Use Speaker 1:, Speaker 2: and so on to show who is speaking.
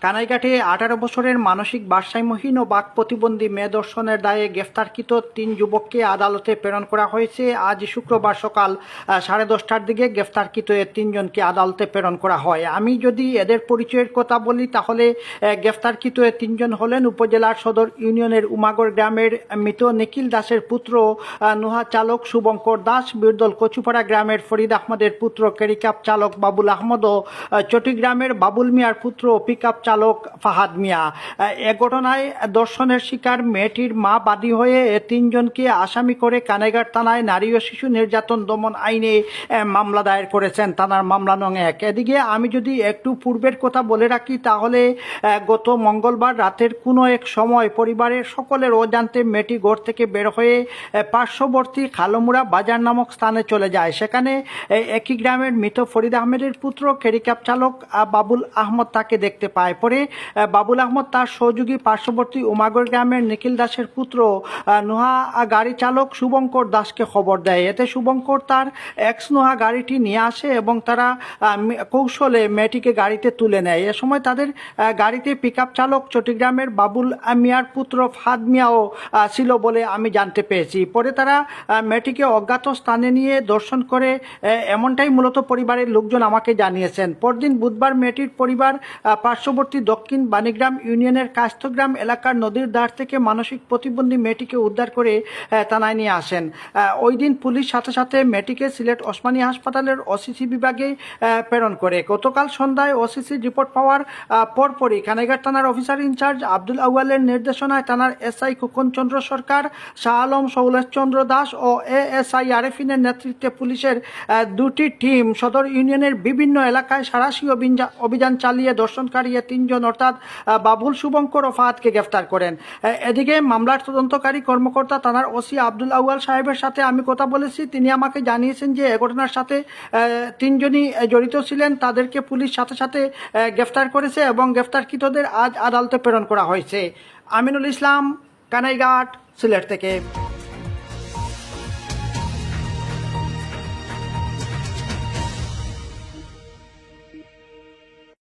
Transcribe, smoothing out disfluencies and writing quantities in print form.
Speaker 1: কানাইঘাটে 18 বছরের মানসিক ভারসাম্যহীন ও বাক প্রতিবন্ধী মেয়ে ধর্ষণের দায়ে গ্রেফতারকৃত 3 যুবককে আদালতে প্রেরণ করা হয়েছে। আজ শুক্রবার সকাল 10:30টার দিকে গ্রেফতারকৃত এই 3 জনকে আদালতে প্রেরণ করা হয়। আমি যদি এদের পরিচয়ের কথা বলি তাহলে গ্রেফতারকৃত এই 3 জন হলেন উপজেলার সদর ইউনিয়নের উমাগড় গ্রামের মৃত নিখিল দাসের পুত্র নুহা চালক শুভঙ্কর দাস, বীরদল কচুপাড়া গ্রামের ফরিদ আহমদের পুত্র ক্যারিকাপ চালক বাবুল আহমদ ও চট্টগ্রামের বাবুল মিয়ার পুত্র পিকআপ চালক ফাহাদ মিয়া। এ ঘটনায় ধর্ষণের শিকার মেয়েটির মা বাদী হয়ে 3 জনকে আসামি করে কানাইঘাট থানায় নারী ও শিশু নির্যাতন দমন আইনে মামলা দায়ের করেছেন, থানার মামলা নং 1। এদিকে আমি যদি একটু পূর্বের কথা বলে রাখি তাহলে গত মঙ্গলবার রাতের কোনো এক সময় পরিবারের সকলের অজান্তে মেয়েটি ঘর থেকে বের হয়ে পার্শ্ববর্তী খালমুড়া বাজার নামক স্থানে চলে যায়। সেখানে একই গ্রামের মৃত ফরিদ আহমেদের পুত্র ক্যারিক্যাব চালক বাবুল আহমদ তাকে দেখতে পায়। পরে বাবুল আহমদ তার সহযোগী পার্শ্ববর্তী উমাগড় গ্রামের নিখিল দাসের পুত্র নুহা গাড়ি চালক শুভঙ্কর দাসকে খবর দেয়। এতে শুভঙ্কর তার এক্স নুহা গাড়িটি নিয়ে আসে এবং তারা কৌশলে মেয়েটিকে গাড়িতে তুলে নেয়। এ সময় তাদের গাড়িতে পিকআপ চালক চট্টগ্রামের বাবুল মিয়ার পুত্র ফাহাদ মিয়াও ছিল বলে আমি জানতে পেরেছি। পরে তারা মেয়েটিকে অজ্ঞাত স্থানে নিয়ে দর্শন করে, এমনটাই মূলত পরিবারের লোকজন আমাকে জানিয়েছেন। পরদিন বুধবার মেয়েটির পরিবার পার্শ্ববর্তী দক্ষিণ বাণীগ্রাম ইউনিয়নের কাস্তগ্রাম এলাকার নদীর ধার থেকে মানসিক প্রতিবন্ধী মেয়েটিকে উদ্ধার করে থানায় নিয়ে আসেন। ওই দিন পুলিশ সাথে সাথে মেয়েটিকে সিলেট ওসমানী হাসপাতালের ওসিসি বিভাগে প্রেরণ করে। গতকাল সন্ধ্যায় ওসিসি রিপোর্ট পাওয়ার পরপরই কানাইঘাট থানার অফিসার ইনচার্জ আব্দুল আউয়ালের নির্দেশনায় থানার এসআই খোকন চন্দ্র সরকার, শাহ আলম, শৌলেশ চন্দ্র দাস ও এএসআই আরেফিনের নেতৃত্বে পুলিশের 2টি টিম সদর ইউনিয়নের বিভিন্ন এলাকায় সাঁড়াশি অভিযান চালিয়ে ধর্ষণকারী 3 জন অর্থাৎ বাবুল, শুভঙ্কর ও ফাহাদকে গ্রেফতার করেন। এদিকে মামলার তদন্তকারী কর্মকর্তা থানার ওসি আব্দুল আউয়াল সাহেবের সাথে আমি কথা বলেছি। তিনি আমাকে জানিয়েছেন যে এ ঘটনার সাথে 3 জনই জড়িত ছিলেন। তাদেরকে পুলিশ সাথে সাথে গ্রেফতার করেছে এবং গ্রেফতারকৃতদের আজ আদালতে প্রেরণ করা হয়েছে। আমিনুল ইসলাম, কানাইঘাট, সিলেট থেকে।